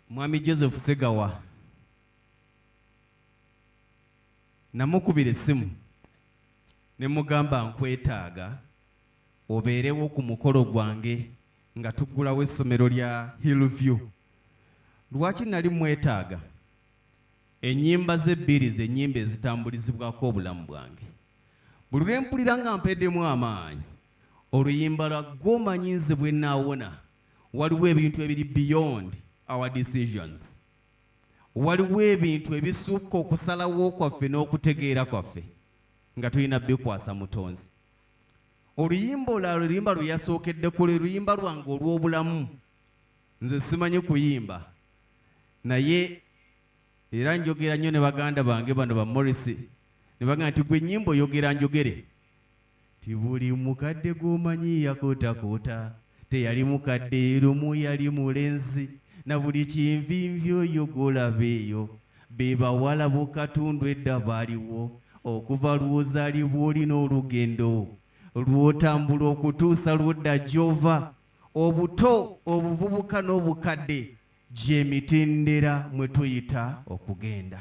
Mwami Joseph Segawa namukubira essimu ne mugamba nkwetaaga obeerewo ku mukolo gwange nga tuggulawo essomero lya Hillview. Lwaki nali mwetaaga? Ennyimba z'ebbiri z'ennyimba ezitambulizibwako obulamu bwange. Buli lwe mpulira nga mpeddemu amaanyi, oluyimba lwa gw'omanyi nze bwe nnaawona, waliwo ebintu ebiri beyond our decisions. Waliwo ebintu ebisukka okusalawo kwaffe n'okutegeera kwaffe nga tulina bikwasa Mutonzi. Oluyimba olulala oluyimba lwe yasookeddeko lwe luyimba lwange olw'obulamu. Nze simanyi kuyimba, naye era njogera nnyo ne baganda bange bano ba Morrissey ne bagamba nti gwe ennyimba oyogera njogere. Ti buli mukadde gw'omanyi yakootakoota, teyali mukadde lumu yali mulenzi, na buli kinvinvi oyo gw'olaba eyo be bawala b'okatundu edda baaliwo, okuva lw'ozaalibwa olina olugendo lw'otambula okutuusa lw'odda gy'ova. Obuto, obuvubuka n'obukadde gy'emitendera mwe tuyita okugenda.